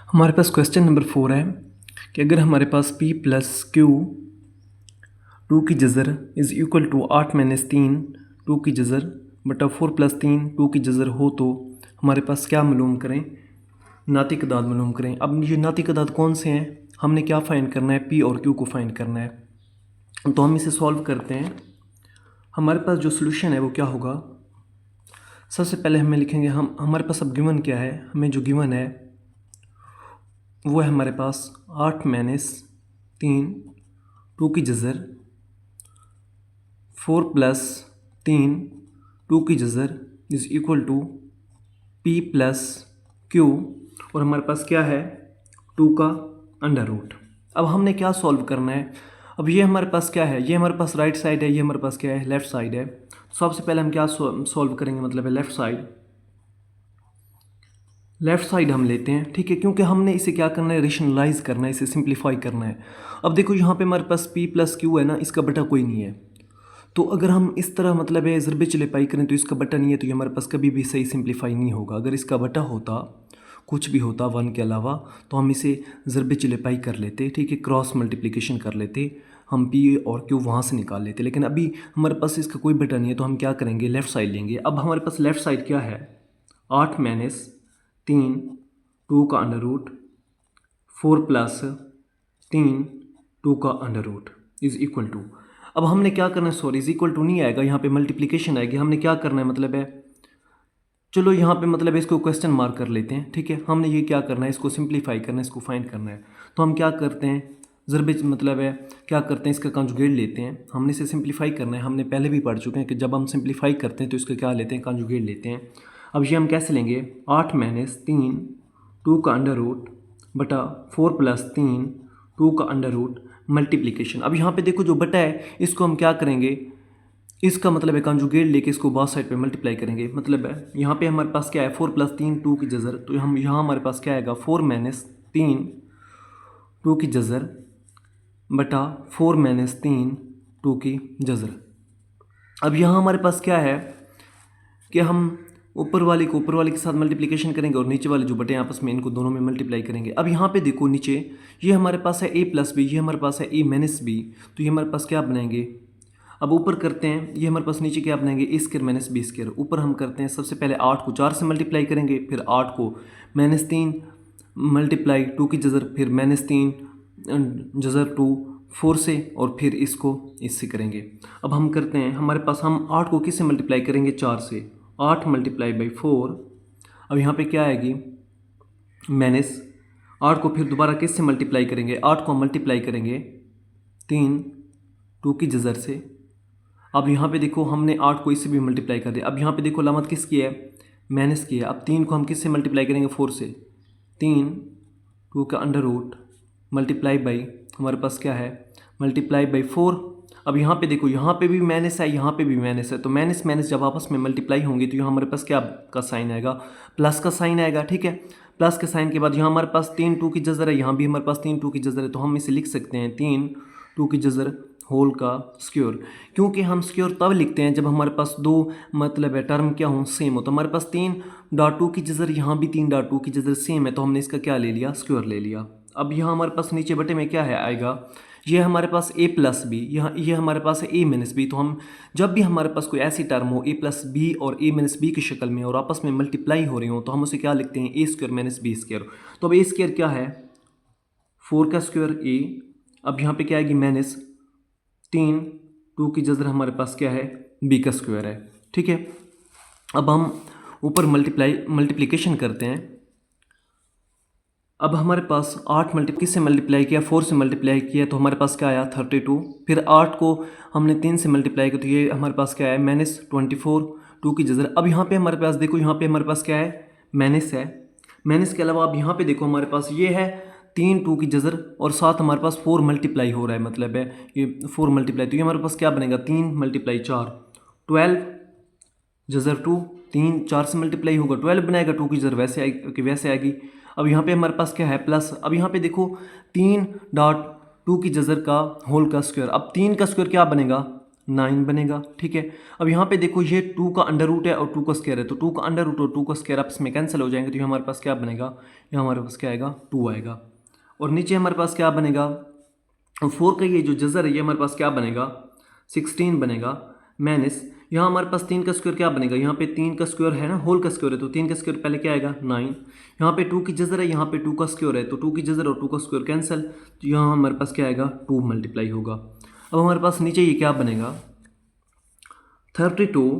हमारे पास question number 4 है कि अगर हमारे पास p प्लस क्यू 2 की जज़र इज़ इक्वल टू 8 माइनस 3 2 की जज़र बटा 4 प्लस 3 2 की जज़र हो तो हमारे पास क्या मालूम करें, नाती अदाद मालूम करें। अब ये नाती अदाद कौन से हैं, हमने क्या फ़ाइंड करना है, p और q को फाइंड करना है। तो हम इसे सॉल्व करते हैं। हमारे पास जो सोल्यूशन है वो क्या होगा, सबसे पहले हमें लिखेंगे हम हमारे पास अब गिवन क्या है, हमें जो गिवन है वो है हमारे पास 8 माइनस 3 2 की जज़र 4 प्लस 3 2 की जज़र is equal to p plus q और हमारे पास क्या है 2 का अंडर रूट। अब हमने क्या सॉल्व करना है, अब ये हमारे पास क्या है, ये हमारे पास राइट साइड है, ये हमारे पास क्या है लेफ़्ट साइड है। सबसे पहले हम क्या सॉल्व करेंगे, मतलब है लेफ़्ट साइड हम लेते हैं, ठीक है, क्योंकि हमने इसे क्या करना है, रेशनलाइज करना है, इसे सिंप्लीफाई करना है। अब देखो यहाँ पे हमारे पास p प्लस क्यू है ना, इसका बटा कोई नहीं है, तो अगर हम इस तरह मतलब है ज़रबे चले पाई करें तो इसका बटा नहीं है, तो ये हमारे पास कभी भी सही सिंप्लीफाई नहीं होगा। अगर इसका बटा होता, कुछ भी होता 1 के अलावा, तो हम इसे ज़रबे चले पाई कर लेते, ठीक है, क्रॉस मल्टीप्लिकेशन कर लेते, हम p और q वहाँ से निकाल लेते। लेकिन अभी हमारे पास इसका कोई बटा नहीं है, तो हम क्या करेंगे, लेफ़्ट साइड लेंगे। अब हमारे पास लेफ़्ट साइड क्या है, 8 माइनस 3 2 का अंडर रूट 4 प्लस 3 2 का under root is equal to, अब हमने क्या करना है, सॉरी इज़ इक्वल टू नहीं आएगा, यहाँ पे मल्टीप्लिकेशन आएगी। हमने क्या करना है, मतलब है चलो यहाँ पे मतलब इसको क्वेश्चन मार्क कर लेते हैं, ठीक है। हमने ये क्या करना है, इसको सिंप्लीफाई करना है, इसको फाइंड करना है। तो हम क्या करते हैं, ज़रबे मतलब है क्या करते हैं, इसका कंजुगेट लेते हैं। हमने इसे सिंप्लीफाई करना है, हमने पहले भी पढ़ चुके हैं कि जब हम सिंप्लीफाई करते हैं तो इसका क्या लेते हैं, कंजुगेट लेते हैं। अब ये हम कैसे लेंगे, 8 माइनस 3 2 का अंडर रूट बटा 4 प्लस 3 2 का अंडर रूट मल्टीप्लिकेशन। अब यहाँ पे देखो जो बटा है इसको हम क्या करेंगे, इसका मतलब है कंजुगेट लेके इसको बात साइड पे मल्टीप्लाई करेंगे। मतलब है यहाँ पे हमारे पास क्या है, 4 प्लस 3 2 की जज़र, तो हम यहाँ हमारे पास क्या आएगा, 4 माइनस 3 2 की जज़र बटा 4 माइनस 3 2 की जज़र। अब यहाँ हमारे पास क्या है कि हम ऊपर वाले को ऊपर वाले के साथ मल्टीप्लिकेशन करेंगे और नीचे वाले जो बटे आपस में इनको दोनों में मल्टीप्लाई करेंगे। अब यहाँ पे देखो नीचे ये हमारे पास है a प्लस बी, ये हमारे पास है a माइनस बी, तो ये हमारे पास क्या बनाएंगे, अब ऊपर करते हैं, ये हमारे पास नीचे क्या बनाएंगे, ए स्क्वायर माइनस बी स्क्वायर। ऊपर हम करते हैं सबसे पहले 8 को 4 से मल्टीप्लाई करेंगे, फिर 8 को माइनस 3 मल्टीप्लाई 2 की जज़र, फिर माइनस 3 जज़र 2 4 से, और फिर इसको इससे करेंगे। अब हम करते हैं, हमारे पास हम 8 को किससे मल्टीप्लाई करेंगे, 4 से, 8 मल्टीप्लाई बाई 4। अब यहाँ पे क्या आएगी, माइनस 8 को फिर दोबारा किससे मल्टीप्लाई करेंगे, 8 को मल्टीप्लाई करेंगे 3 2 की जज़र से। अब यहाँ पे देखो हमने 8 को इससे भी मल्टीप्लाई कर दिया। अब यहाँ पे देखो लामत किसकी है, माइनस की है। अब 3 को हम किससे मल्टीप्लाई करेंगे, 4 से, 3 2 का अंडर रूट मल्टीप्लाई बाई हमारे पास क्या है, मल्टीप्लाई बाई 4। अब यहाँ पे देखो, यहाँ पे भी माइनस है, यहाँ पे भी माइनस है, तो माइनस माइनस जब आपस में मल्टीप्लाई होंगी तो यहाँ हमारे पास क्या का साइन आएगा, प्लस का साइन आएगा, ठीक है। प्लस के साइन के बाद यहाँ हमारे पास 3 2 की जज़र है, यहाँ भी हमारे पास 3 2 की जज़र है, तो हम इसे लिख सकते हैं 3 2 की जज़र होल का स्क्वायर। क्योंकि हम स्क्वायर तब लिखते हैं जब हमारे पास दो मतलब है टर्म क्या हो, सेम हो। तो हमारे पास 3 डॉट 2 की जज़र, यहाँ भी 3 डॉट 2 की जज़र सेम है, तो हमने इसका क्या ले लिया, स्क्वायर ले लिया। अब यहाँ हमारे पास नीचे बटे में क्या है आएगा, ये हमारे पास a प्लस बी, यहाँ ये हमारे पास है a माइनस बी। तो हम जब भी हमारे पास कोई ऐसी टर्म हो a प्लस बी और a माइनस बी की शक्ल में और आपस में मल्टीप्लाई हो रही हो, तो हम उसे क्या लिखते हैं, a square minus B square. तो अब a स्क्वायर क्या है, 4 का स्क्वायर a, अब यहाँ पे क्या आएगी माइनस 3 2 की जज़र हमारे पास क्या है, b का स्क्वायर है, ठीक है। अब हम ऊपर मल्टीप्लिकेशन करते हैं। अब हमारे पास 8 किससे मल्टीप्लाई किया, 4 से मल्टीप्लाई किया, तो हमारे पास क्या आया 32। फिर 8 को हमने 3 से मल्टीप्लाई किया, तो ये हमारे पास क्या है, माइनस 24 2 की जज़र। अब यहाँ पे हमारे पास देखो, यहाँ पे हमारे पास क्या है, माइनस है। माइनस के अलावा अब यहाँ पे देखो हमारे पास ये है 3 2 की जज़र और साथ हमारे पास 4 मल्टीप्लाई हो रहा है, मतलब है ये 4 मल्टीप्लाई, तो ये हमारे पास क्या बनेगा, 3 मल्टीप्लाई 4 12 जज़र 2, 3 4 से मल्टीप्लाई होगा 12 बनाएगा, 2 की जज़र वैसे आएगी। अब यहाँ पे हमारे पास क्या है, प्लस। अब यहाँ पे देखो 3 डॉट 2 की जज़र का होल का स्क्वायर। अब 3 का स्क्वायर क्या बनेगा, 9 बनेगा। ठीक है, अब यहाँ पे देखो ये 2 का अंडर रूट है और 2 का स्क्वायर है, तो 2 का अंडर रूट और 2 का स्क्वायर आपस में कैंसिल हो जाएंगे, तो ये हमारे पास क्या बनेगा, ये हमारे पास क्या आएगा, 2 आएगा। और नीचे हमारे पास क्या बनेगा, 4 का ये जो जज़र है ये हमारे पास क्या बनेगा, 16 बनेगा। माइनस यहाँ हमारे पास 3 का स्क्वायर क्या बनेगा, यहाँ पे 3 का स्क्वायर है ना, होल का स्क्वायर है, तो 3 का स्क्वायर पहले क्या आएगा, 9। यहाँ पे 2 की जज़र है, यहाँ पे 2 का स्क्वायर है, तो 2 की जज़र और 2 का स्क्वायर कैंसिल, तो यहाँ हमारे पास क्या आएगा, 2 मल्टीप्लाई होगा। अब हमारे पास नीचे ये क्या बनेगा, 32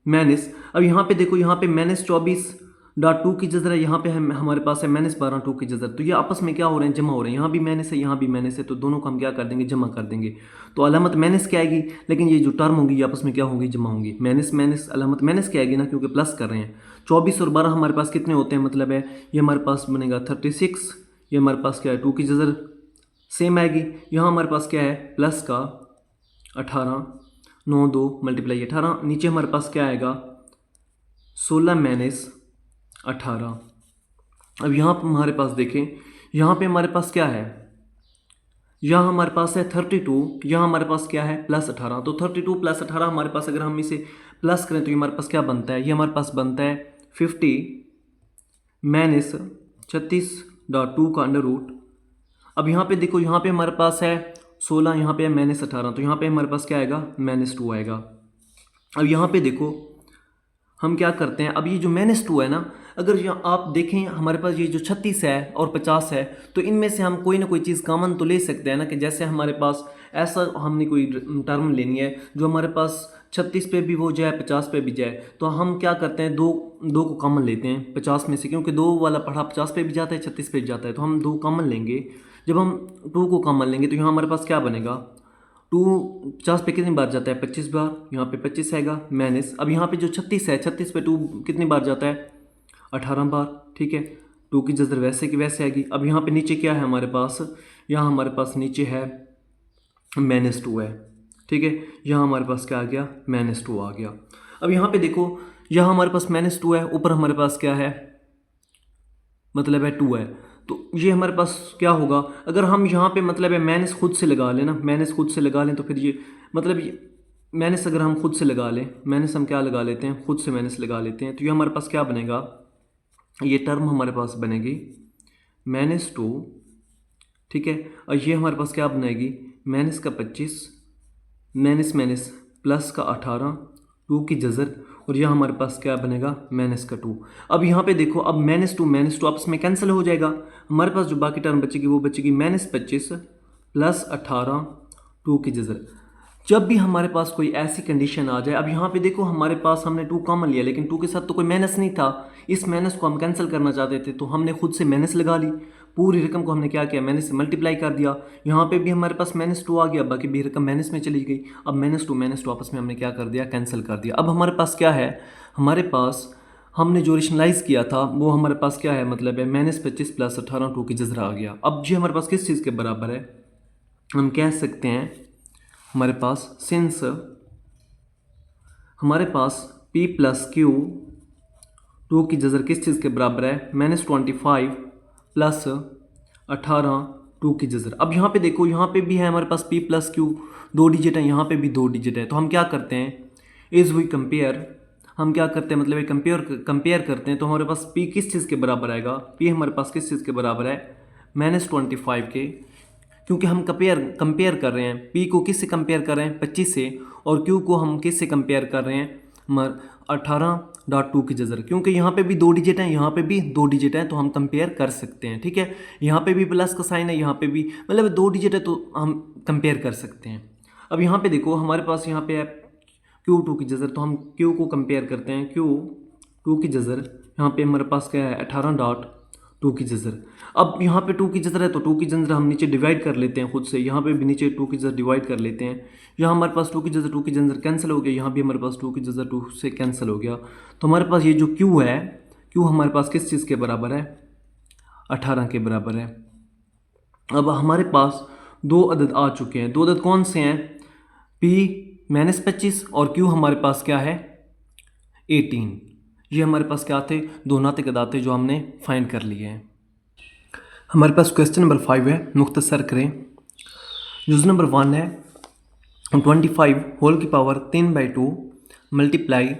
माइनस, अब यहाँ पे देखो यहाँ पे -24.2 की जज़र है, यहाँ पे हमारे पास है -12 2 की जज़र, तो ये आपस में क्या हो रहे हैं, जमा हो रहे हैं, यहाँ भी माइनस है यहाँ भी माइनस है, तो दोनों को हम क्या कर देंगे, जमा कर देंगे। तो अलामत माइनस क्या आएगी, लेकिन ये जो टर्म होगी ये आपस में क्या होगी, जमा होंगी। माइनस माइनस अलामत माइनस क्या आएगी ना, क्योंकि प्लस कर रहे हैं। 24 और 12 हमारे पास कितने होते हैं, मतलब है ये हमारे पास बनेगा 36, ये हमारे पास क्या है, 2 की जज़र सेम आएगी। यहाँ हमारे पास क्या है, प्लस का 18, 9 2 मल्टीप्लाई 18, नीचे हमारे पास क्या आएगा, 16 माइनस 18। अब यहाँ पर हमारे पास देखें, यहाँ पे हमारे पास क्या है, यहाँ हमारे पास है 32, यहाँ हमारे पास क्या है, +18, तो 32 + 18 हमारे पास, अगर हम इसे प्लस करें तो ये हमारे पास क्या बनता है, ये हमारे पास बनता है 50 माइनस 36.2 का अंडर रूट। अब यहाँ पे देखो, यहाँ पे हमारे पास है 16, यहाँ पे है -18, तो यहाँ पे हमारे पास क्या आएगा, -2 आएगा। अब यहाँ पे देखो हम क्या करते हैं, अब ये जो -2 है ना, अगर यहाँ आप देखें हमारे पास ये जो 36 है और 50 है, तो इनमें से हम कोई ना कोई चीज़ कॉमन तो ले सकते हैं ना, कि जैसे हमारे पास ऐसा हमने कोई टर्म लेनी है जो हमारे पास 36 पे भी हो जाए 50 पे भी जाए, तो हम क्या करते हैं, दो को कॉमन लेते हैं 50 में से, क्योंकि 2 वाला पढ़ा 50 पे भी जाता है 36 पे भी जाता है, तो हम 2 कॉमन लेंगे। जब हम 2 को कॉमन लेंगे तो यहाँ हमारे पास क्या बनेगा, 2 50 पे कितनी बार जाता है, 25 बार, यहाँ पे 25 आएगा माइनस। अब यहाँ पे जो 36 है, 36 पे 2 कितनी बार जाता है, 18 बार। ठीक है, 2 की जज़र वैसे की वैसे आएगी। अब यहाँ पे नीचे क्या है हमारे पास, यहाँ हमारे पास नीचे है -2 है। ठीक है, यहाँ हमारे पास क्या आ गया, -2 आ गया। अब यहाँ पे देखो, यहाँ हमारे पास -2 है, ऊपर हमारे पास क्या है, मतलब है 2 है, तो ये हमारे पास क्या होगा, अगर हम यहाँ पे मतलब है माइनस खुद से लगा लें ना, माइनस खुद से लगा लें, तो फिर ये मतलब ये माइनस अगर हम खुद से लगा लें, माइनस हम क्या लगा लेते हैं, खुद से माइनस लगा लेते हैं, तो ये हमारे पास क्या बनेगा, ये टर्म हमारे पास बनेगी -2। ठीक है, और ये हमारे पास क्या बनाएगी, माइनस का 25 माइनस माइनस प्लस का 18, 2 की जज़र, और यहाँ हमारे पास क्या बनेगा, -2। अब यहाँ पे देखो, अब -2 आपस में कैंसिल हो जाएगा, हमारे पास जो बाकी टर्म बचेगी वो बचेगी -25 + 18, 2 की जज़र। जब भी हमारे पास कोई ऐसी कंडीशन आ जाए, अब यहाँ पे देखो हमारे पास हमने 2 कॉमन लिया, लेकिन 2 के साथ तो कोई माइनस नहीं था, इस माइनस को हम कैंसिल करना चाहते थे, तो हमने खुद से माइनस लगा ली, पूरी रकम को हमने क्या किया, माइनस से मल्टीप्लाई कर दिया। यहाँ पे भी हमारे पास -2 आ गया, बाकी भी रकम माइनस में चली गई। अब -2 आपस में हमने क्या कर दिया, कैंसिल कर दिया। अब हमारे पास क्या है, हमारे पास हमने जो रेशनलाइज किया था वो हमारे पास क्या है, मतलब है -25 + 18, 2 की जज़र आ गया। अब ये हमारे पास किस चीज़ के बराबर है, हम कह सकते हैं हमारे पास सिंस हमारे पास P + Q 2 की जज़र किस चीज़ के बराबर है, -25 + 18, 2 की जज़र। अब यहाँ पे देखो, यहाँ पे भी है हमारे पास P + Q 2 डिजिट है, यहाँ पे भी 2 डिजिट है, तो हम क्या करते हैं, इज़ वी कंपेयर, हम क्या करते हैं, मतलब कंपेयर करते हैं, तो हमारे पास P किस चीज़ के बराबर आएगा, P हमारे पास किस चीज़ के बराबर है, -25 के, क्योंकि हम कंपेयर कर रहे हैं, P को किस से कंपेयर कर रहे हैं, 25 से, और Q को हम किस से कंपेयर कर रहे हैं, 18.2 की जज़र, क्योंकि यहाँ पे भी 2 डिजिट हैं, यहाँ पे भी 2 डिजिट हैं, तो हम कंपेयर कर सकते हैं। ठीक है, यहाँ पे भी प्लस का साइन है, यहाँ पे भी मतलब 2 डिजिट है, तो हम कंपेयर कर सकते हैं। अब यहाँ पे देखो हमारे पास यहाँ पे है Q2 की जज़र, तो हम Q को कंपेयर करते हैं, Q2 की जज़र, यहाँ पे हमारे पास क्या है, 18.2 की जज़र। अब यहाँ पे 2 की जज़र है, तो 2 की जज़र हम नीचे डिवाइड कर लेते हैं खुद से, यहाँ पे भी नीचे 2 की जज़र डिवाइड कर लेते हैं, यहाँ हमारे पास 2 की जज़र कैंसिल हो गया, यहाँ भी हमारे पास 2 की जज़र 2 से कैंसिल हो गया, तो हमारे पास ये जो Q है, Q हमारे पास किस चीज़ के बराबर है, 18 के बराबर है। अब हमारे पास 2 अदद आ चुके हैं, 2 अदद कौन से हैं, P -25 और Q हमारे पास क्या है, 18। ये हमारे पास क्या थे, दो नाते कदाते जो हमने फाइंड कर लिए हैं। हमारे पास क्वेश्चन नंबर 5 है, मुख्तसर करें। जुज़ नंबर 1 है, 25 होल की पावर 3/2 मल्टीप्लाई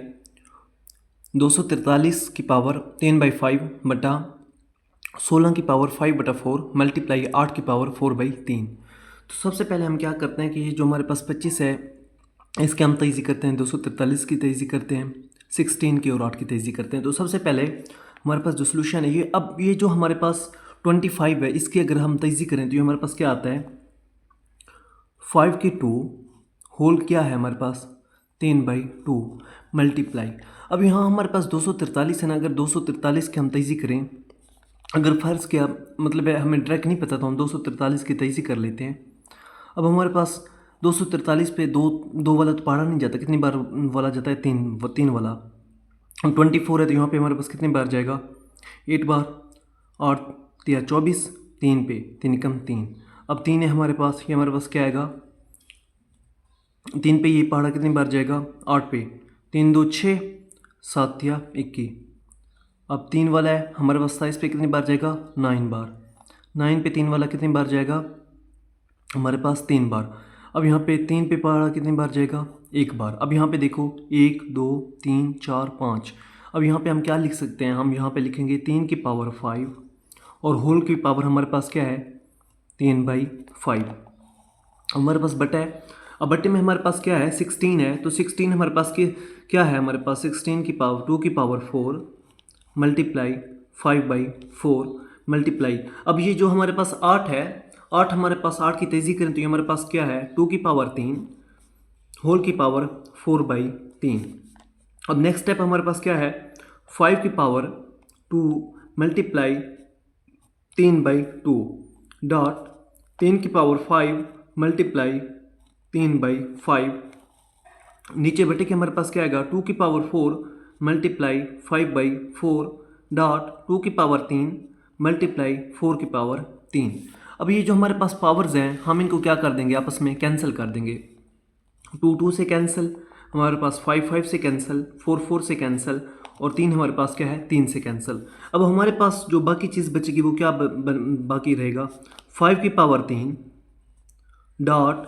243 की पावर 3/5 बटा 16 की पावर 5/4 मल्टीप्लाई 8 की पावर 4/3। तो सबसे पहले हम क्या करते हैं कि ये जो हमारे पास 25 है इसके हम तेज़ी करते हैं, 243 की तेज़ी करते हैं, 16 की और 8 की तेज़ी करते हैं। तो सबसे पहले हमारे पास जो सोल्यूशन है ये, अब ये जो हमारे पास 25 है इसकी अगर हम तेज़ी करें तो ये हमारे पास क्या आता है 5 की 2 होल क्या है हमारे पास 3/2 मल्टीप्लाई। अब यहाँ हमारे पास 243 है ना, अगर 243 की हम तेज़ी करें, अगर फ़र्ज़ किया मतलब है हमें डायरेक्ट नहीं पता तो हम 243 की तेज़ी कर लेते हैं। अब हमारे पास 243 पे दो दो वाला तो पढ़ा नहीं जाता, कितनी बार वाला जाता है तीन वाला। 24 है तो यहाँ पे हमारे पास कितनी बार जाएगा 8 बार, 8 या 24, 3 पे 3 कम 3। अब 3 है हमारे पास, ये हमारे पास क्या आएगा 3 पे ये पहाड़ा कितनी बार जाएगा 8 पे, 3 2 6, 7 या 21। अब 3 वाला है हमारे पास 27 पे कितनी बार जाएगा 9 बार, 9 पे 3 वाला कितनी बार जाएगा हमारे पास 3 बार। अब यहाँ पे 3 पे पहाड़ा कितनी बार जाएगा 1 बार। अब यहाँ पे देखो 1 2 3 4 5। अब यहाँ पे हम क्या लिख सकते हैं, हम यहाँ पे लिखेंगे 3 की पावर 5 और होल की पावर हमारे पास क्या है 3/5। हमारे पास बटा है, अब बटे में हमारे पास क्या है 16 है, तो 16 हमारे पास क्या है हमारे पास 16 की पावर 2 की पावर 4 मल्टीप्लाई 5/4 मल्टीप्लाई। अब ये जो हमारे पास 8 है, 8 हमारे पास 8 की तेज़ी करें तो ये हमारे पास क्या है 2 की पावर 3 होल की पावर 4/3। अब नेक्स्ट स्टेप हमारे पास क्या है 5 की पावर 2 मल्टीप्लाई 3/2 डॉट 3 की पावर 5 मल्टीप्लाई 3/5 नीचे बटे के हमारे पास क्या आएगा 2 की पावर 4 मल्टीप्लाई 5/4 डॉट 2 की पावर 3 मल्टीप्लाई 4 की पावर 3। अब ये जो हमारे पास पावर्स हैं हम इनको क्या कर देंगे आपस में कैंसिल कर देंगे, 2 2 से कैंसिल, हमारे पास 5 5 से कैंसिल, 4 4 से कैंसिल और 3 हमारे पास क्या है 3 से कैंसिल। अब हमारे पास जो बाकी चीज़ बचेगी वो क्या बाकी रहेगा 5 की पावर 3 डॉट,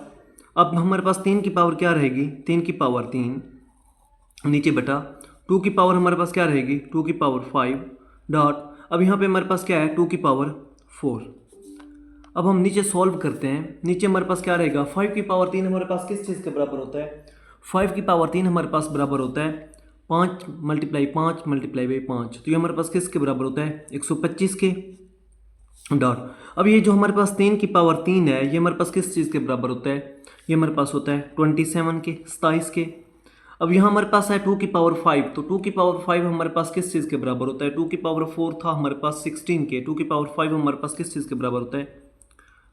अब हमारे पास 3 की पावर क्या रहेगी 3 की पावर 3 नीचे बटा 2 की पावर हमारे पास क्या रहेगी 2 की पावर 5 डॉट, अब यहाँ पे हमारे पास क्या है 2 की पावर 4। अब हम नीचे सॉल्व करते हैं, नीचे हमारे पास क्या रहेगा 5 की पावर 3 हमारे पास किस चीज़ के बराबर होता है 5 की पावर 3 हमारे पास बराबर होता है 5 मल्टीप्लाई 5 तो ये हमारे पास किसके बराबर होता है 125 के डॉट। अब ये जो हमारे पास 3 की पावर 3 है ये हमारे पास किस चीज़ के बराबर होता है, ये हमारे पास होता है 27 के 27 के। अब यहाँ हमारे पास है 2 की पावर 5, तो 2 की पावर 5 हमारे पास किस चीज़ के बराबर होता है 2 की पावर 4 था हमारे पास 16 के, 2 की पावर 5 हमारे पास किस चीज़ के बराबर होता है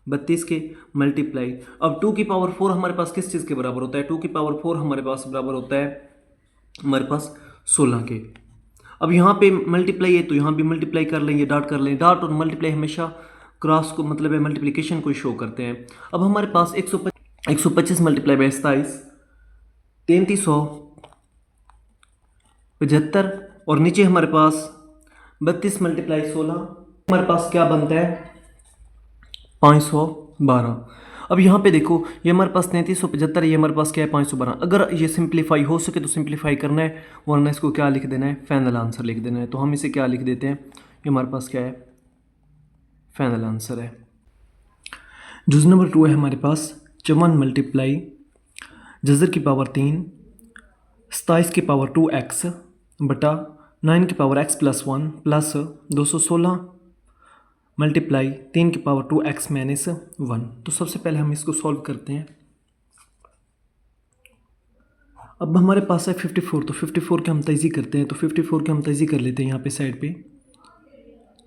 32 के मल्टीप्लाई। अब 2 की पावर 4 हमारे पास किस चीज़ के बराबर होता है 2 की पावर 4 हमारे पास बराबर होता है हमारे पास 16 के। अब यहाँ पे मल्टीप्लाई है तो यहाँ भी मल्टीप्लाई कर लेंगे, डॉट कर लेंगे, डॉट और मल्टीप्लाई हमेशा क्रॉस को मतलब है मल्टीप्लिकेशन को शो करते हैं। अब हमारे पास 125 मल्टीप्लाई बाई 27 3375 और नीचे हमारे पास 32 मल्टीप्लाई 16 हमारे पास क्या बनता है 512। अब यहाँ पे देखो ये हमारे पास 3375 ये हमारे पास क्या है 512। अगर ये सिंप्लीफाई हो सके तो सिंप्लीफाई करना है वरना इसको क्या लिख देना है फाइनल आंसर लिख देना है। तो हम इसे क्या लिख देते हैं ये हमारे पास क्या है फाइनल आंसर है। जुज नंबर 2 है हमारे पास 54 मल्टीप्लाई जजर की पावर 3 27 की पावर 2x बटा 9 की power x plus 1 plus 216 multiply 3 की पावर 2x माइनस 1। तो सबसे पहले हम इसको सॉल्व करते हैं। अब हमारे पास है 54, तो 54 के हम तेज़ी करते हैं, तो 54 के हम तेज़ी कर लेते हैं यहाँ पे साइड पे।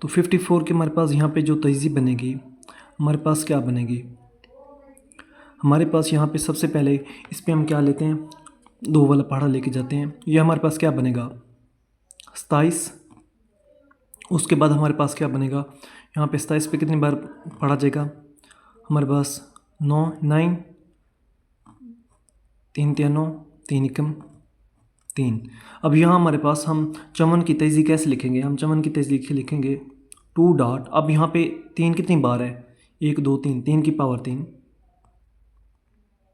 तो 54 के हमारे पास यहाँ पे जो तेज़ी बनेगी हमारे पास क्या बनेगी हमारे पास यहाँ पे सबसे पहले इस पर हम क्या लेते हैं 2 वाला पहाड़ा लेके जाते हैं, ये हमारे पास क्या बनेगा 27। उसके बाद हमारे पास क्या बनेगा यहाँ पे 27 पे कितनी बार पढ़ा जाएगा हमारे पास 9 9 3 3 9 3 एकम 3। अब यहाँ हमारे पास हम चमन की तेज़ी कैसे लिखेंगे, हम चमन की तेज़ी लिखेंगे 2 डॉट, अब यहाँ पे 3 कितनी बार है 1 2 3, 3 की पावर 3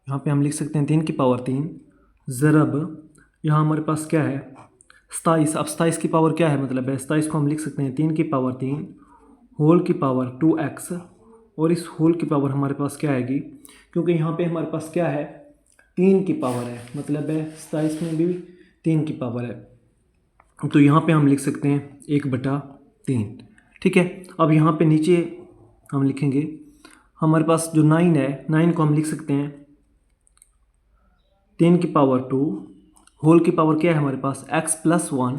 यहाँ पे हम लिख सकते हैं 3 की पावर 3 ज़रब यहाँ हमारे पास क्या है 27। अब 27 की पावर क्या है, मतलब है 27 को हम लिख सकते हैं 3 की पावर 3 होल की पावर 2x, और इस होल की पावर हमारे पास क्या आएगी, क्योंकि यहाँ पे हमारे पास क्या है 3 की पावर है, मतलब है 27 में भी 3 की पावर है, तो यहाँ पे हम लिख सकते हैं 1/3। ठीक है। अब यहाँ पे नीचे हम लिखेंगे हमारे पास जो 9 है, 9 को हम लिख सकते हैं 3 की पावर 2 होल की पावर क्या है हमारे पास x+1,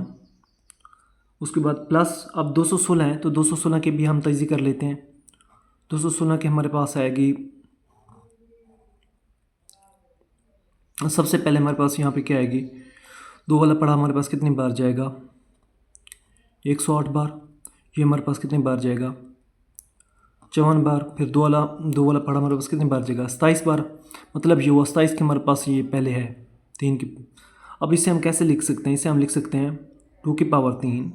उसके बाद प्लस, अब 216 है तो 216 के भी हम तजी कर लेते हैं। 216 के हमारे पास आएगी, सबसे पहले हमारे पास यहाँ पे क्या आएगी, 2 वाला पढ़ा हमारे पास कितनी बार जाएगा 108 बार, ये हमारे पास कितनी बार जाएगा 54 बार, फिर 2 वाला पढ़ा हमारे पास कितनी बार जाएगा 27 बार, मतलब ये हुआ 27 के हमारे पास ये पहले है 3 की। अब इसे हम कैसे लिख सकते हैं, इसे हम लिख सकते हैं 2 की पावर 3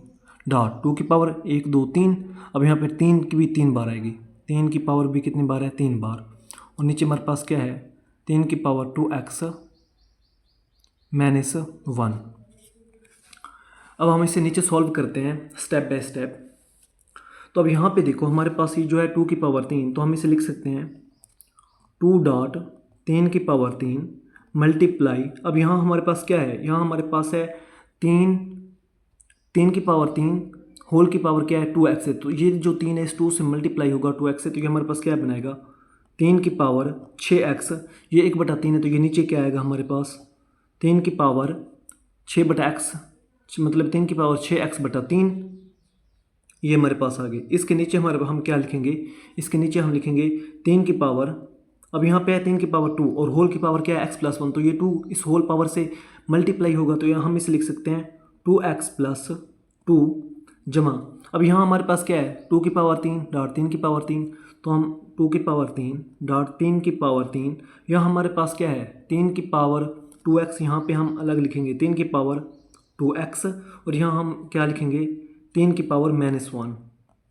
डॉट 2 की पावर 1 2 3, अब यहाँ पर 3 की भी 3 बार आएगी, 3 की पावर भी कितनी बार है 3 बार, और नीचे हमारे पास क्या है 3 की पावर 2x -1। अब हम इसे नीचे सॉल्व करते हैं स्टेप बाय स्टेप। तो अब यहाँ पे देखो हमारे पास ये जो है 2 की पावर 3, तो हम इसे लिख सकते हैं 2 डॉट 3 की पावर 3 मल्टीप्लाई, अब यहाँ हमारे पास क्या है, यहाँ हमारे पास है 3 की पावर 3 होल की पावर क्या है 2x है, तो ये जो 3 है इस 2 से मल्टीप्लाई होगा 2x से, तो ये हमारे पास क्या बनाएगा 3 की पावर 6x, ये 1/3 है तो ये नीचे क्या आएगा हमारे पास 3 की पावर 6/x, मतलब 3 की पावर 6x/3, ये हमारे पास आ गए। इसके नीचे हम क्या लिखेंगे, इसके नीचे हम लिखेंगे 3 की पावर, अब यहाँ पे है 3 की पावर 2 और होल की पावर क्या है x+1, तो ये 2 इस होल पावर से मल्टीप्लाई होगा, तो यहाँ हम इसे लिख सकते हैं 2x+2 जमा, अब यहाँ हमारे पास क्या है 2 की पावर 3 डॉट 3 की पावर 3, तो हम 2 की पावर 3 डॉट 3 की पावर 3, यहाँ हमारे पास क्या है 3 की पावर 2x, यहाँ पे हम अलग लिखेंगे 3 की पावर 2x, और यहाँ हम क्या लिखेंगे 3 की पावर -1,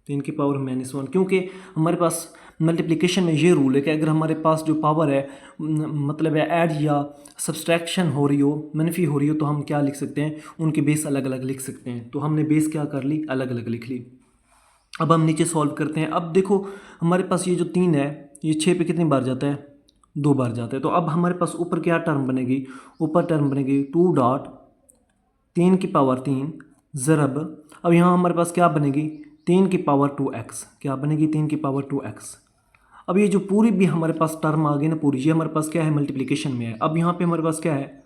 3 की पावर -1, क्योंकि हमारे पास मल्टीप्लिकेशन में ये रूल है कि अगर हमारे पास जो पावर है मतलब है ऐड या सब्सट्रैक्शन हो रही हो, मनफी हो रही हो, तो हम क्या लिख सकते हैं उनके बेस अलग अलग लिख सकते हैं, तो हमने बेस क्या कर ली अलग अलग लिख ली। अब हम नीचे सॉल्व करते हैं। अब देखो हमारे पास ये जो 3 है ये 6 पे कितनी बार जाता है 2 बार जाता है, तो अब हमारे पास ऊपर क्या टर्म बनेगी, ऊपर टर्म बनेगी 2 डॉट 3 की पावर 3 ज़रब, अब यहाँ हमारे पास क्या बनेगी 3 की पावर 2x, क्या बनेगी 3 की पावर 2x। अब ये जो पूरी भी हमारे पास टर्म आ गई ना पूरी, ये हमारे पास क्या है मल्टीप्लिकेशन में है। अब यहाँ पे हमारे पास क्या है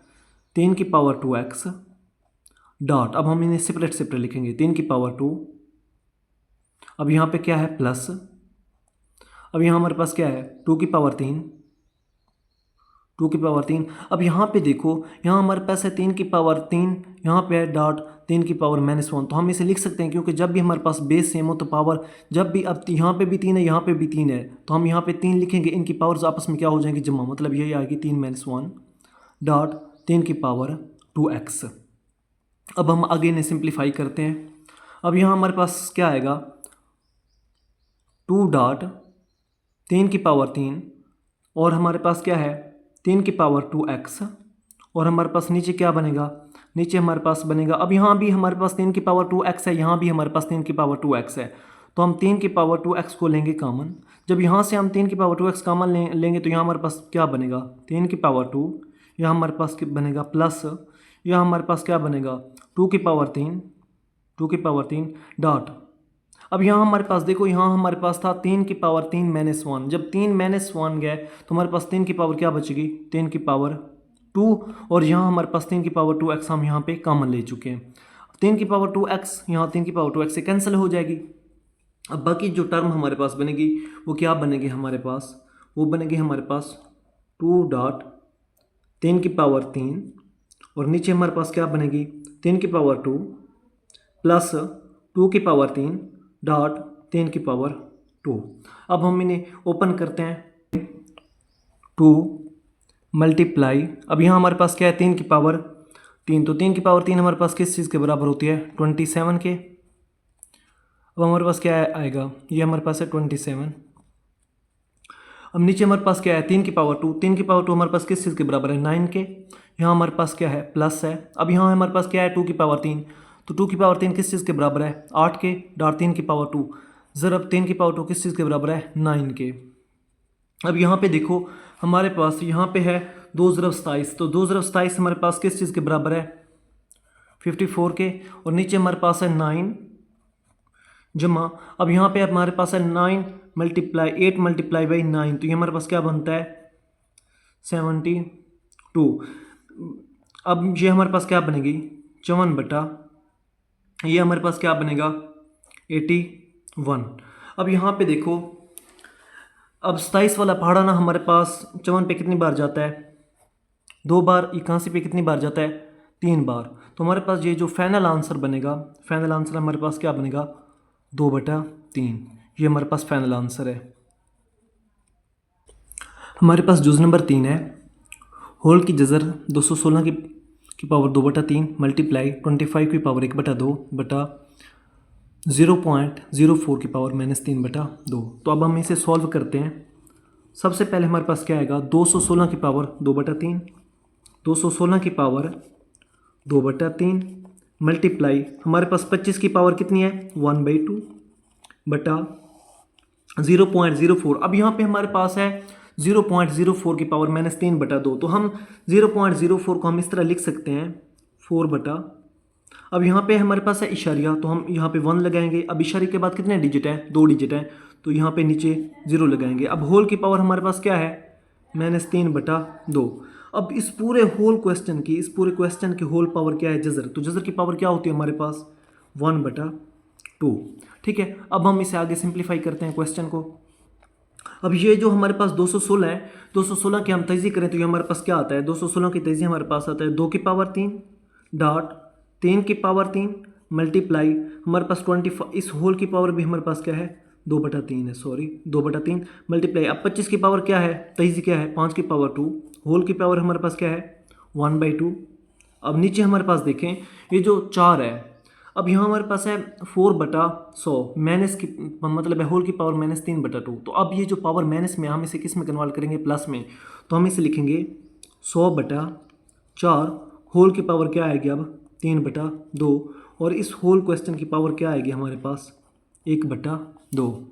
3 की पावर 2x डॉट, अब हम इन्हें सेपरेट सेपरेट लिखेंगे 3 की पावर 2, अब यहाँ पे क्या है प्लस, अब यहाँ हमारे पास क्या है 2 की पावर 3 2 की पावर 3, अब यहाँ पे देखो यहाँ हमारे पास है 3 की पावर 3, यहाँ पे है डॉट 3 की पावर -1, तो हम इसे लिख सकते हैं क्योंकि जब भी हमारे पास बेस सेम हो तो पावर जब भी, अब यहाँ पे भी 3 है यहाँ पे भी 3 है, तो हम यहाँ पे 3 लिखेंगे, इनकी पावर्स आपस में क्या हो जाएंगी जमा, मतलब यही आएगी 3 - 1 डॉट 3 की पावर 2x। अब हम आगे इन्हें सिंप्लीफाई करते हैं। अब यहाँ हमारे पास क्या आएगा 2 डॉट 3 की पावर 3 और हमारे पास क्या है 3 की पावर 2x, और हमारे पास नीचे क्या बनेगा, नीचे हमारे पास बनेगा, अब यहाँ भी हमारे पास 3 की पावर 2x है, यहाँ भी हमारे पास 3 की पावर 2x है, तो हम 3 की पावर 2x को लेंगे कॉमन, जब यहाँ से हम 3 की पावर 2x कॉमन लेंगे तो यहाँ हमारे पास क्या बनेगा 3 की पावर 2, यहाँ हमारे पास बनेगा प्लस, यहाँ हमारे पास क्या बनेगा 2 की पावर 3 डॉट, अब यहाँ हमारे पास देखो यहाँ हमारे पास था 3 की पावर 3 -1, जब 3 -1 गए तो हमारे पास 3 की पावर क्या बचेगी 3 की पावर 2, और यहाँ हमारे पास 3 की पावर 2x हम यहाँ पे कॉमन ले चुके हैं। 3 की पावर 2x यहाँ 3 की पावर 2x से कैंसिल हो जाएगी। अब बाकी जो टर्म हमारे पास बनेगी वो क्या बनेगी हमारे पास, वो बनेगी हमारे पास 2 डॉट 3 की पावर 3 और नीचे हमारे पास क्या बनेगी 3 की पावर 2 प्लस 2 की पावर 3 डॉट 3 की पावर 2। अब हम इन्हें ओपन करते हैं 2 मल्टीप्लाई, अब यहाँ हमारे पास क्या है 3 की पावर 3, तो 3 की पावर 3 हमारे पास किस चीज़ के बराबर होती है 27 के। अब हमारे पास क्या आएगा, ये हमारे पास है 27। अब नीचे हमारे पास क्या है 3 की पावर 2, 3 की पावर 2 हमारे पास किस चीज़ के बराबर है 9 के। यहाँ हमारे पास क्या है प्लस है। अब यहाँ हमारे पास क्या है 2 की पावर 3, तो 2 की पावर 3 किस चीज़ के बराबर है 8 के, डॉट 3 की पावर 2 ज़रब 3 की पावर 2 किस चीज़ के बराबर है 9 के। अब यहाँ पे देखो हमारे पास यहाँ पे है 2 ज़रब 27, तो 2 ज़रब 27 हमारे पास किस चीज़ के बराबर है 54 के, और नीचे हमारे पास है 9 जमा, अब यहाँ पे हमारे पास है 9 मल्टीप्लाई 8 मल्टीप्लाई बाई 9, तो ये हमारे पास क्या बनता है 72। अब ये हमारे पास क्या बनेगी 54 बटा ये हमारे पास क्या बनेगा 81। अब यहाँ पे देखो अब 27 वाला पहाड़ा ना हमारे पास 54 पे कितनी बार जाता है 2 बार, 81 पे कितनी बार जाता है 3 बार, तो हमारे पास ये जो फाइनल आंसर बनेगा, फाइनल आंसर हमारे पास क्या बनेगा 2/3, ये हमारे पास फाइनल आंसर है। हमारे पास जुज़ नंबर 3 है, होल की जज़र 216 की पावर 2/3 मल्टीप्लाई 25 की पावर 1/2 बटा 0.04 की पावर -3/2। तो अब हम इसे सॉल्व करते हैं। सबसे पहले हमारे पास क्या आएगा 216 की पावर 2/3, 216 की पावर 2/3 मल्टीप्लाई हमारे पास 25 की पावर कितनी है 1/2 बटा 0.04। अब यहाँ पे हमारे पास है 0.04 की पावर -3/2, तो हम 0.04 को हम इस तरह लिख सकते हैं 4 बटा, अब यहाँ पे हमारे पास है इशारिया, तो हम यहाँ पे 1 लगाएंगे। अब इशारे के बाद कितने डिजिट हैं 2 डिजिट हैं, तो यहाँ पे नीचे 0 लगाएंगे। अब होल की पावर हमारे पास क्या है -3/2। अब इस पूरे होल क्वेश्चन की, इस पूरे क्वेश्चन की होल पावर क्या है जज़र, तो जज़र की पावर क्या होती है हमारे पास 1/2। ठीक है, अब हम इसे आगे सिंप्लीफाई करते हैं क्वेश्चन को। अब ये जो हमारे पास 216 है, 216 की हम तेज़ी करें तो ये हमारे पास क्या आता है 216 की तेज़ी हमारे पास आता है 2 की पावर 3 डॉट 3 की पावर 3 मल्टीप्लाई हमारे पास 25, इस होल की पावर भी हमारे पास क्या है 2/3 है, सॉरी 2/3 मल्टीप्लाई। अब 25 की पावर क्या है तेज़ी क्या है 5 की पावर 2, होल की पावर हमारे पास क्या है 1/2। अब नीचे हमारे पास देखें ये जो 4 है, अब यहाँ हमारे पास है 4/100 माइनस की मतलब है होल की पावर -3/2। तो अब ये जो पावर माइनस में हम इसे किस में कन्वर्ट करेंगे प्लस में, तो हम इसे लिखेंगे 100/4, होल की पावर क्या आएगी अब 3/2, और इस होल क्वेश्चन की पावर क्या आएगी हमारे पास 1/2।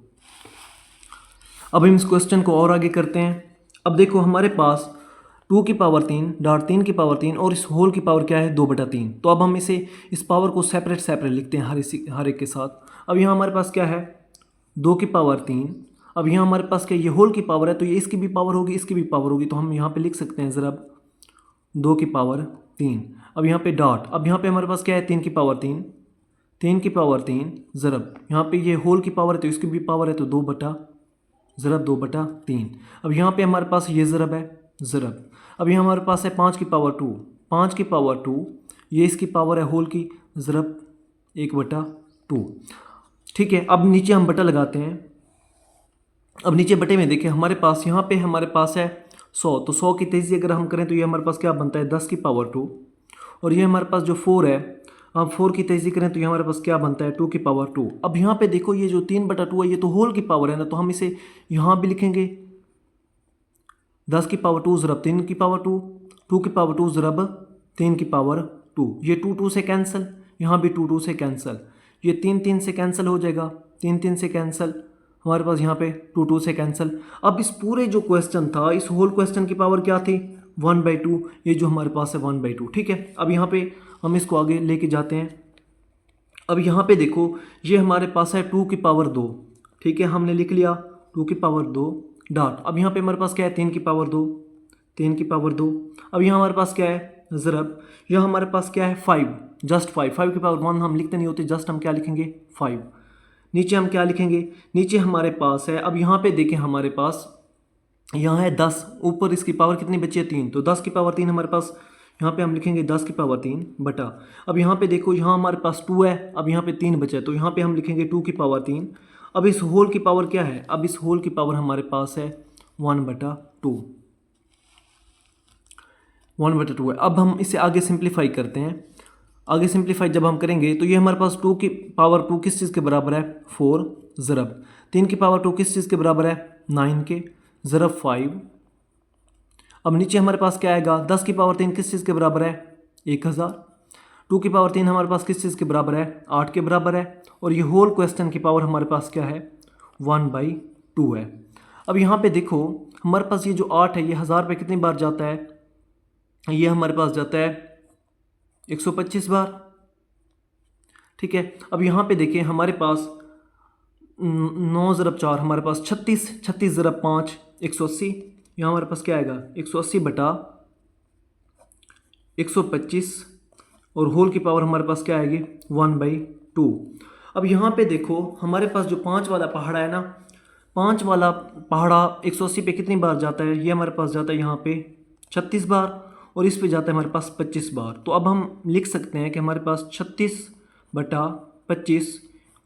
अब हम इस क्वेश्चन को और आगे करते हैं। अब देखो हमारे पास 2 की पावर 3 डॉट 3 की पावर 3 और इस होल की पावर क्या है 2/3। तो अब हम इसे इस पावर को सेपरेट लिखते हैं हर एक के साथ। अब यहाँ हमारे पास क्या है 2 की पावर 3, अब यहाँ हमारे पास क्या ये होल की पावर है, तो ये इसकी भी पावर होगी इसकी भी पावर होगी, तो हम यहाँ पे लिख सकते हैं ज़रा 2 की पावर 3। अब यहाँ पे डॉट, अब यहाँ पे हमारे पास क्या है 3 की पावर 3, 3 की पावर 3 ज़रब यहाँ पे ये होल की पावर है तो इसकी भी पावर है, तो 2/3। अब यहाँ पे हमारे पास ये ज़रब है ज़रब। अब यहाँ हमारे पास है 5 की पावर 2, 5 की पावर 2 ये इसकी पावर है होल की ज़रब 1/2। ठीक है, अब नीचे हम बटा लगाते हैं। अब नीचे बटे में देखें हमारे पास यहाँ पे हमारे पास है 100, तो 100 की तेज़ी अगर हम करें तो ये हमारे पास क्या बनता है 10 की पावर 2, और ये हमारे पास जो 4 है, अब 4 की तेज़ी करें तो ये हमारे पास क्या बनता है 2 की पावर 2। अब यहाँ पे देखो ये जो 3/2 है ये तो होल की पावर है ना, तो हम इसे यहाँ भी लिखेंगे 10 की पावर 2 ज़रब 3 की पावर 2, 2 की पावर 2 ज़रब 3 की पावर 2, ये 2 से कैंसिल, यहाँ भी 2 से कैंसिल, ये 3 से कैंसिल हो जाएगा, 3 से कैंसिल, हमारे पास यहाँ पे 2 से कैंसिल। अब इस पूरे जो क्वेश्चन था इस होल क्वेश्चन की पावर क्या थी 1/2, ये जो हमारे पास है 1/2। ठीक है, अब यहाँ पे हम इसको आगे लेके जाते हैं। अब यहाँ पे देखो ये हमारे पास है 2 की पावर 2, ठीक है हमने लिख लिया 2 की पावर 2 डॉट, अब यहाँ पे हमारे पास क्या है 3 की पावर 2, 3 की पावर 2। अब यहाँ हमारे पास क्या है ज़रब, यह हमारे पास क्या है 5, जस्ट 5 की पावर 1 हम लिखते नहीं होते, जस्ट हम क्या लिखेंगे 5। नीचे हम क्या लिखेंगे, नीचे हमारे पास है, अब यहाँ पे देखें हमारे पास यहाँ है 10, ऊपर इसकी पावर कितनी बची है 3, तो 10 की पावर 3 हमारे पास, यहाँ पे हम लिखेंगे 10 की पावर 3 बटा, अब यहाँ पे देखो यहाँ हमारे पास 2 है, अब यहाँ पे 3 बचा है, तो यहाँ पे हम लिखेंगे 2 की पावर 3। अब इस होल की पावर क्या है, अब इस होल की पावर हमारे पास है 1/2, 1/2 है। अब हम इसे आगे सिंप्लीफाई करते हैं। आगे सिंप्लीफाई जब हम करेंगे तो ये हमारे पास 2 की पावर 2 किस चीज़ के बराबर है 4 ज़रब 3 की पावर 2 किस चीज़ के बराबर है 9 के ज़रब 5। अब नीचे हमारे पास क्या आएगा, 10 की पावर 3 किस चीज़ के बराबर है, 1000। 2 की पावर 3 हमारे पास किस चीज़ के बराबर है, 8 के बराबर है। और ये होल क्वेश्चन की पावर हमारे पास क्या है, 1/2 है। अब यहाँ पे देखो हमारे पास ये जो 8 है ये 1000 पे कितनी बार जाता है, ये हमारे पास जाता है 125 बार। ठीक है, अब यहाँ पे देखें हमारे पास 9 ज़रब 4 हमारे पास 36, 36 ज़रब 5 180। यहाँ हमारे पास क्या आएगा, 180 बटा 125 और होल की पावर हमारे पास क्या आएगी, 1/2। अब यहाँ पे देखो हमारे पास जो 5 वाला पहाड़ा है ना, 5 वाला पहाड़ा 180 पे कितनी बार जाता है, ये हमारे पास जाता है यहाँ पे 36 बार और इस पे जाता है हमारे पास 25 बार। तो अब हम लिख सकते हैं कि हमारे पास 36 बटा 25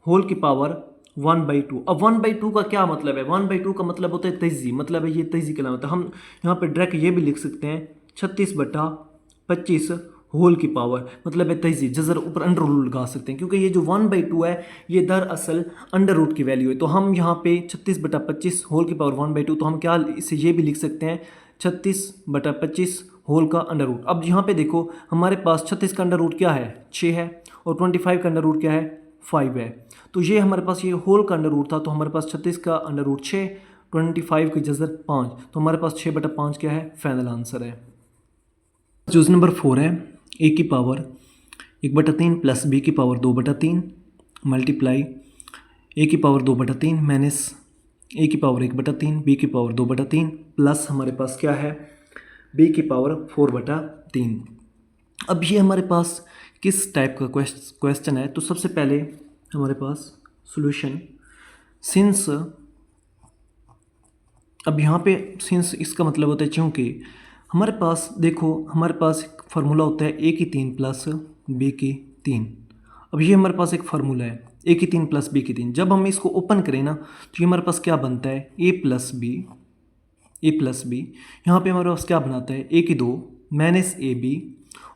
होल की पावर 1/2। अब 1/2 का क्या मतलब है, 1/2 का मतलब होता है तेजी, मतलब है ये तेजी का नाम होता है। हम यहाँ पे डायरेक्ट ये भी लिख सकते हैं 36 बटा 25 होल की पावर, मतलब है तेजी, जजर ऊपर अंडर रूट लगा सकते हैं क्योंकि ये जो 1/2 है ये दरअसल अंडर रूट की वैल्यू है। तो हम यहाँ पे 36 बटा 25 होल की पावर 1/2, तो हम क्या इसे ये भी लिख सकते हैं 36 बटा 25 होल का अंडर रूट। अब यहाँ पे देखो हमारे पास 36 का अंडर रूट क्या है, 6 है, और 25 का अंडर रूट क्या है, 5 है। तो ये हमारे पास ये होल का अंडर रूट था, तो हमारे पास 36 का अंडर रूट 6, 25 की जजर 5, तो हमारे पास 6 बटा 5 क्या है, फाइनल आंसर है। चूज नंबर 4 है, ए की पावर 1/3 प्लस बी की पावर 2/3 मल्टीप्लाई ए की पावर 2/3 माइनस ए की पावर 1/3 बी की पावर 2/3 प्लस हमारे पास क्या है, बी की पावर 4/3। अब ये हमारे पास किस टाइप का क्वेश्चन है, तो सबसे पहले हमारे पास सॉल्यूशन सिंस, अब यहाँ पे सिंस इसका मतलब होता है क्योंकि हमारे पास देखो हमारे पास एक फार्मूला होता है ए की 3 प्लस बी की 3। अब ये हमारे पास एक फार्मूला है ए की 3 प्लस बी की 3। जब हम इसको ओपन करें ना तो ये हमारे पास क्या बनता है, ए प्लस बी। यहाँ पे हमारे पास क्या बनाता है, ए की 2 माइनस ए बी,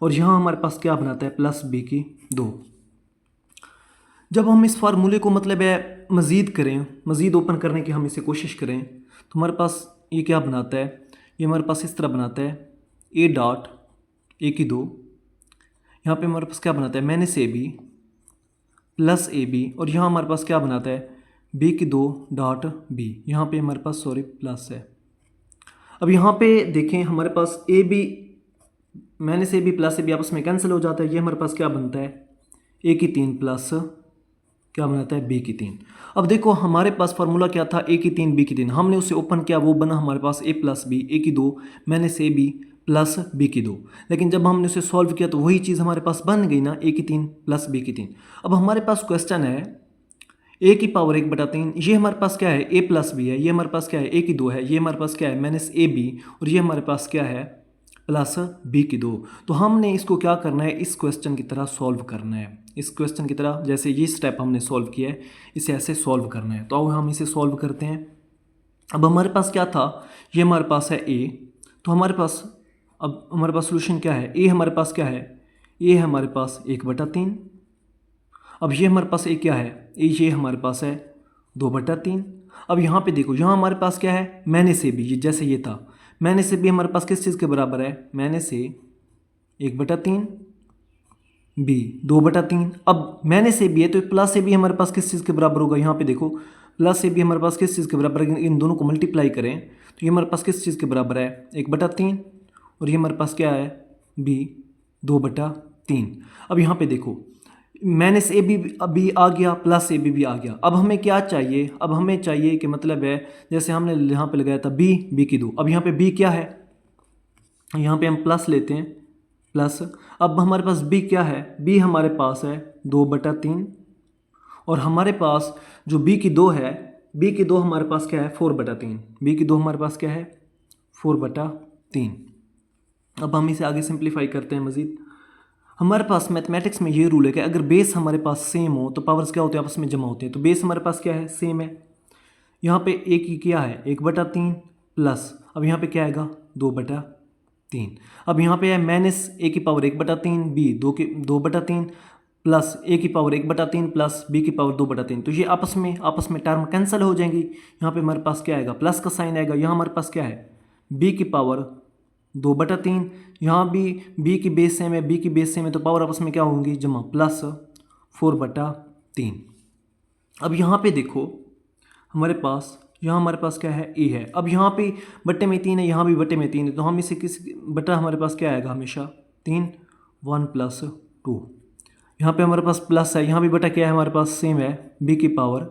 और यहाँ हमारे पास क्या बनाता है, प्लस बी की 2। जब हम इस फार्मूले को मतलब है मज़ीद ओपन करने की हम इसे कोशिश करें तो हमारे पास ये क्या बनाता है, ये हमारे पास इस तरह बनाता है ए डॉट ए की 2, यहाँ पे हमारे पास क्या बनाता है minus A B plus A B, और यहाँ हमारे पास क्या बनाता है बी की 2 डॉट बी, यहाँ पे हमारे पास प्लस है। अब यहाँ पे देखें हमारे पास a b minus A B plus A b आपस में कैंसिल हो जाता है, ये हमारे पास क्या बनता है ए की 3 प्लस क्या बनाता है बी की 3। अब देखो हमारे पास फार्मूला क्या था, ए की 3 बी की 3, हमने उसे ओपन किया वो बना हमारे पास ए प्लस बी, ए की 2 minus A B plus B की 2। लेकिन जब हमने उसे सॉल्व किया तो वही चीज़ हमारे पास बन गई ना, ए की 3 प्लस बी की 3। अब हमारे पास क्वेश्चन है ए की पावर 1/3, ये हमारे पास क्या है ए प्लस बी है, ये हमारे पास क्या है ए की 2 है, ये हमारे पास क्या है माइनस ए बी, और ये हमारे पास क्या है प्लस बी की 2। तो हमने इसको क्या करना है, इस क्वेश्चन की तरह सॉल्व करना है, इस क्वेश्चन की तरह जैसे ये स्टेप हमने सॉल्व किया है इसे ऐसे सॉल्व करना है। तो अब हम इसे सॉल्व करते हैं। अब हमारे पास क्या था, ये हमारे पास है ए, तो हमारे पास अब हमारे पास सोल्यूशन क्या है, ए हमारे पास क्या है, ए हमारे पास 1/3। अब ये हमारे पास ए क्या है, ये हमारे पास है 2/3। अब यहाँ पे देखो यहाँ हमारे पास क्या है माइनस ए बी, ये जैसे ये था माइनस ए बी हमारे पास किस चीज़ के बराबर है, माइनस ए 1/3 बी 2/3। अब माइनस ए बी है तो प्लस ए बी हमारे पास किस चीज़ के बराबर होगा, यहाँ पे देखो प्लस ए बी हमारे पास किस चीज़ के बराबर है, इन दोनों को मल्टीप्लाई करें तो ये हमारे पास किस चीज़ के बराबर है 1/3, और ये हमारे पास क्या है बी 2/3। अब यहाँ पे देखो माइनस ए बी अभी आ गया, प्लस ए बी भी आ गया। अब हमें क्या चाहिए, अब हमें चाहिए कि मतलब है जैसे हमने यहाँ पे लगाया था बी की 2, अब यहाँ पे बी क्या है, यहाँ पे हम प्लस लेते हैं प्लस। अब हमारे पास बी क्या है, बी हमारे पास है 2/3, और हमारे पास जो बी की 2 है, बी की 2 हमारे पास क्या है 4/3, बी की 2 हमारे पास क्या है 4/3। अब हम इसे आगे सिंप्लीफाई करते हैं मज़ीद। हमारे पास मैथमेटिक्स में ये रूल है कि अगर बेस हमारे पास सेम हो तो पावर्स क्या होते हैं आपस में जमा होते हैं। तो बेस हमारे पास क्या है सेम है, यहाँ पे ए की क्या है 1/3 प्लस, अब यहाँ पे क्या आएगा 2/3। अब यहाँ पे है माइनस ए की पावर 1/3 बी 2/3 प्लस ए की पावर 1/3 प्लस बी की पावर 2/3, तो ये आपस में टर्म कैंसिल हो जाएंगी। यहाँ पे हमारे पास क्या आएगा, प्लस का साइन आएगा। यहाँ हमारे पास क्या है, बी की पावर 2/3, यहाँ भी बी की बेस सेम है, बी की बेस सेम है, तो पावर आपस में क्या होंगी, जमा, प्लस 4/3। अब यहाँ पे देखो हमारे पास, यहाँ हमारे पास क्या है, ए है। अब यहाँ पे बट्टे में 3 है, यहाँ भी बट्टे में 3 है, तो हम इसे किस बटा हमारे पास क्या आएगा हमेशा 3, 1 + 2। यहाँ पे हमारे पास प्लस है, यहाँ भी बटा क्या है हमारे पास सेम है, बी की पावर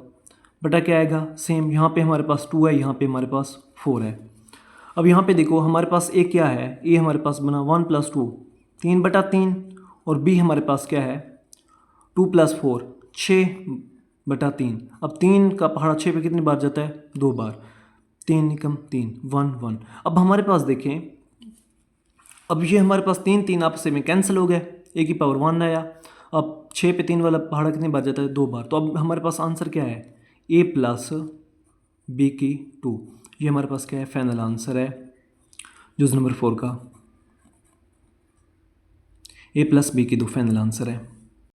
बटा क्या आएगा सेम, यहाँ पे हमारे पास 2 है, यहाँ पे हमारे पास 4 है। अब यहाँ पे देखो हमारे पास ए क्या है, ए हमारे पास बना 1 + 2 3/3, और बी हमारे पास क्या है 2 + 4 6/3। अब 3 का पहाड़ा 6 पे कितनी बार जाता है, 2 बार, 3 एकम 3, 1 1। अब हमारे पास देखें, अब ये हमारे पास 3 3 आपस में कैंसिल हो गए, ए की पावर 1 आया। अब 6 पे 3 वाला पहाड़ा कितनी बार जाता है, 2 बार। तो अब हमारे पास आंसर क्या है, ए प्लस बी की 2। ये हमारे पास क्या है, फाइनल आंसर है जुज़ नंबर 4 का, ए प्लस बी की 2 फाइनल आंसर है।